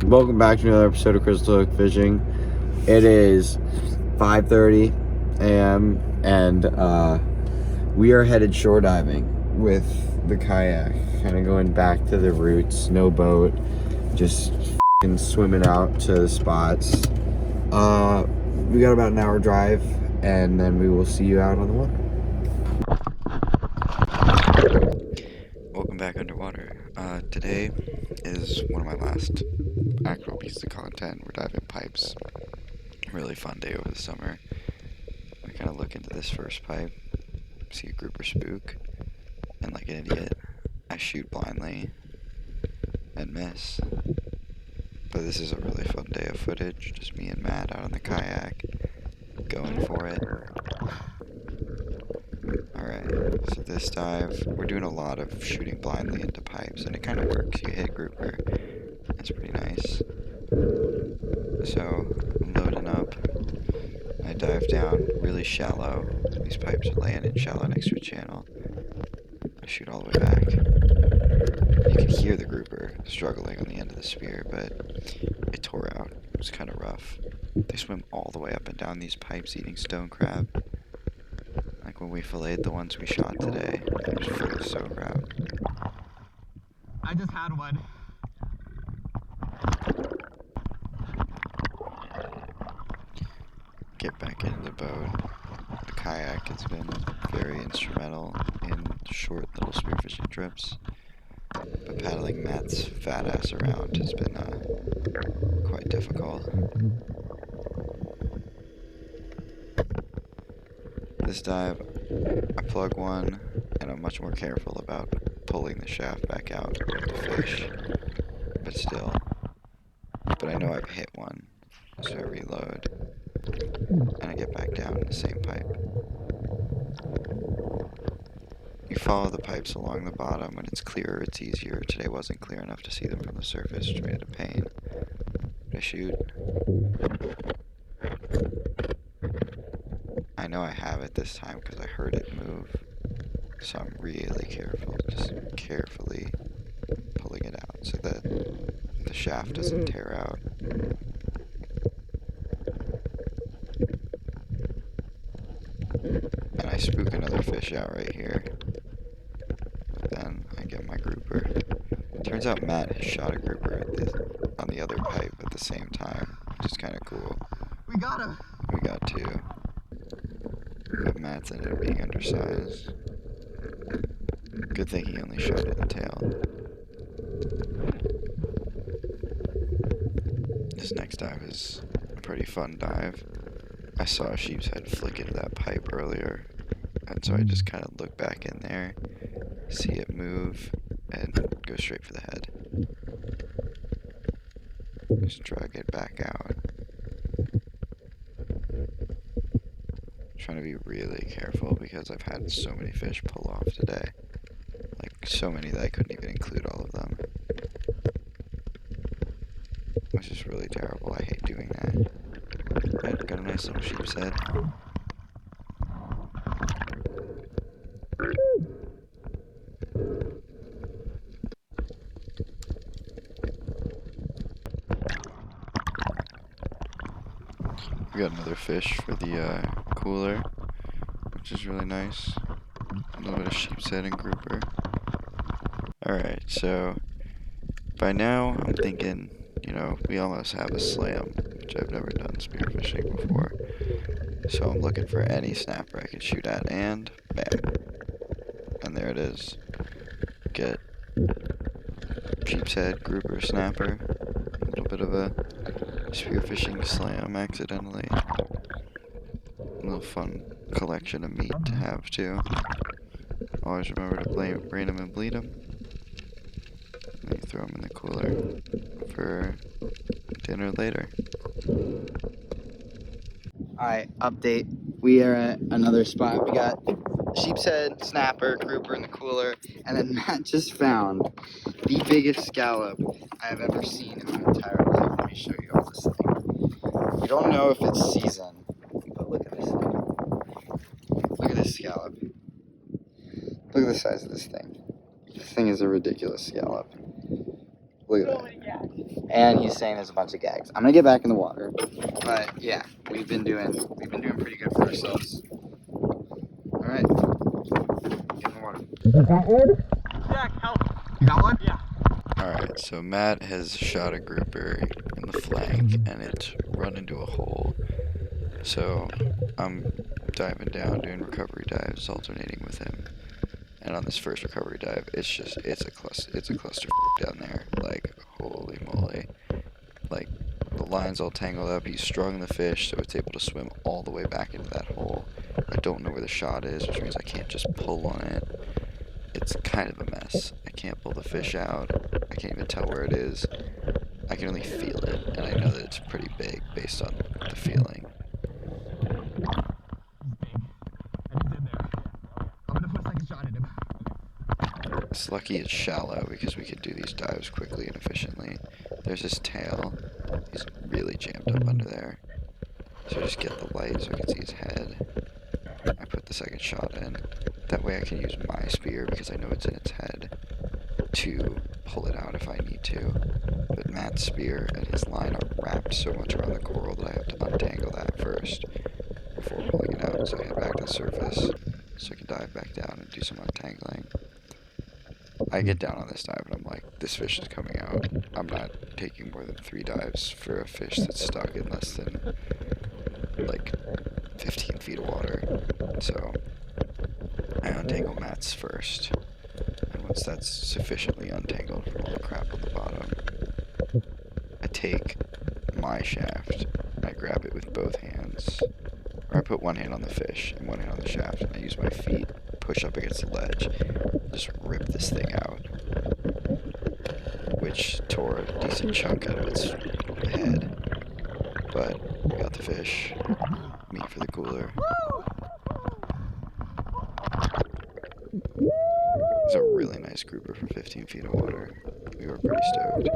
Welcome back to another episode of Crystal Hook Fishing. It is 5:30 a.m. and we are headed shore diving with the kayak. Kind of going back to the roots, no boat, just f***ing swimming out to the spots. We got about an hour drive, and then we will see you out on the water. Welcome back underwater. Today is one of my last actual pieces of content. We're diving pipes. Really fun day over the summer. I kind of look into this first pipe, see a grouper spook, and like an idiot, I shoot blindly and miss. But this is a really fun day of footage. Just me and Matt out on the kayak, going for it. Alright, so this dive, we're doing a lot of shooting blindly into pipes, and it kind of works. You hit grouper. That's pretty nice. So, I'm loading up. I dive down really shallow. These pipes are laying in shallow next to a channel. I shoot all the way back. You can hear the grouper struggling on the end of the spear, but it tore out. It was kind of rough. They swim all the way up and down these pipes eating stone crab. Like when we filleted the ones we shot today, it was full of stone crab. I just had one. Get back into the boat. The kayak has been very instrumental in short little spearfishing trips, but paddling Matt's fat ass around has been quite difficult. This dive, I plug one, and I'm much more careful about pulling the shaft back out with the fish, but still. But I know I've hit one, so I reload, and I get back down in the same pipe. You follow the pipes along the bottom. When it's clearer, it's easier. Today wasn't clear enough to see them from the surface, which made it a pain. But I shoot. I know I have it this time because I heard it move. So I'm really careful, just carefully pulling it out so that the shaft doesn't tear out. And I spook another fish out right here. But then I get my grouper. Turns out Matt has shot a grouper on the other pipe at the same time, which is kind of cool. We got him. We got two. But Matt's ended up being undersized. Good thing he only shot it in the tail. This next dive is a pretty fun dive. I saw a sheepshead flick into that pipe earlier, and so I just kind of look back in there, see it move, and go straight for the head. Just drag it back out. Trying to be really careful because I've had so many fish pull off today. Like, so many that I couldn't even include all of them. Which is really terrible. I hate doing that. But got a nice little sheepshead. We got another fish for the cooler, which is really nice. A little bit of sheepshead and grouper. Alright, so by now I'm thinking, you know, we almost have a slam, which I've never done spearfishing before. So I'm looking for any snapper I can shoot at, and bam. And there it is. Get sheepshead, grouper, snapper. A little bit of a spearfishing slam accidentally. A little fun collection of meat to have too. Always remember to brain them and bleed them. And then you throw them in the cooler for dinner later. Alright, update. We are at another spot. We got sheepshead, snapper, grouper in the cooler, and then Matt just found the biggest scallop I have ever seen in my entire life. Let me show you all this thing. You don't know if it's seasoned, but look at this thing. Look at this scallop. Look at the size of this thing. This thing is a ridiculous scallop. Look at that. and he's saying there's a bunch of gags. I'm gonna get back in the water, but yeah, we've been doing pretty good for ourselves. All right, get in the water. Jack, help. You got one? Yeah. Alright, so Matt has shot a grouper in the flank and it's run into a hole. So I'm diving down, doing recovery dives, alternating with him. And on this first recovery dive, it's a cluster down there. Like, holy moly. Like, the line's all tangled up, he's strung the fish, so it's able to swim all the way back into that hole. I don't know where the shot is, which means I can't just pull on it. It's kind of a mess. I can't pull the fish out. I can't even tell where it is. I can only feel it, and I know that it's pretty big based on the feeling. It's lucky it's shallow because we can do these dives quickly and efficiently. There's his tail. He's really jammed up under there. So just get the light so I can see his head. I put the second shot in. That way I can use my spear because I know it's in its head to pull it out if I need to. But Matt's spear and his line are wrapped so much around the coral that I have to untangle that first before pulling it out. So I head back to the surface so I can dive back down and do some untangling. I get down on this dive and I'm like, this fish is coming out. I'm not taking more than 3 dives for a fish that's stuck in less than like 15 feet of water. So I untangle Matt's first. And once that's sufficiently untangled from all the crap on the bottom, I take my shaft, I grab it with both hands, or I put one hand on the fish and one hand on the shaft, and I use my feet, push up against the ledge, just rip this thing out, which tore a decent chunk out of its head, but we got the fish, meat for the cooler. It's a really nice grouper for 15 feet of water. We were pretty stoked.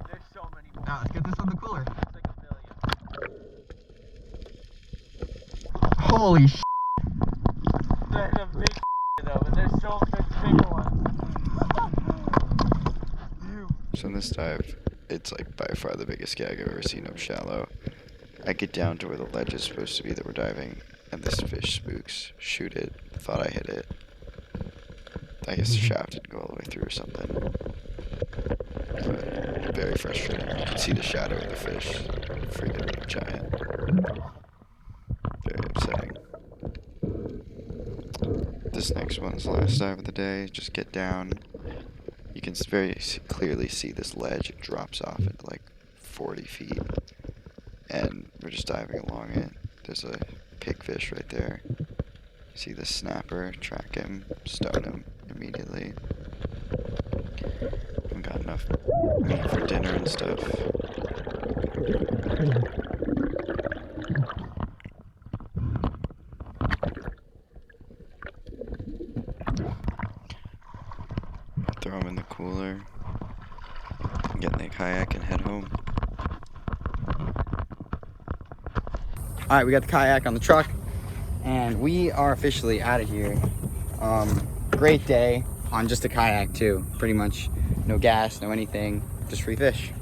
There's so many more. Now let's get this on the cooler. It's like a billion. Holy sh! There's a big though, but there's bigger ones. So in this dive, it's like by far the biggest gag I've ever seen up shallow. I get down to where the ledge is supposed to be that we're diving, and this fish spooks, shoot it, thought I hit it. I guess the shaft didn't go all the way through or something. But very frustrating. You can see the shadow of the fish. Freaking giant. Very upsetting. This next one's the last dive of the day. Just get down. You can very clearly see this ledge. It drops off into like 40 feet. And we're just diving along it. There's a pigfish right there. See the snapper, track him, stone him immediately. Haven't got enough meat for dinner and stuff. Throw him in the cooler. Get in the kayak and head home. All right, we got the kayak on the truck, and we are officially out of here. Great day on just a kayak too. Pretty much no gas, no anything, just free fish.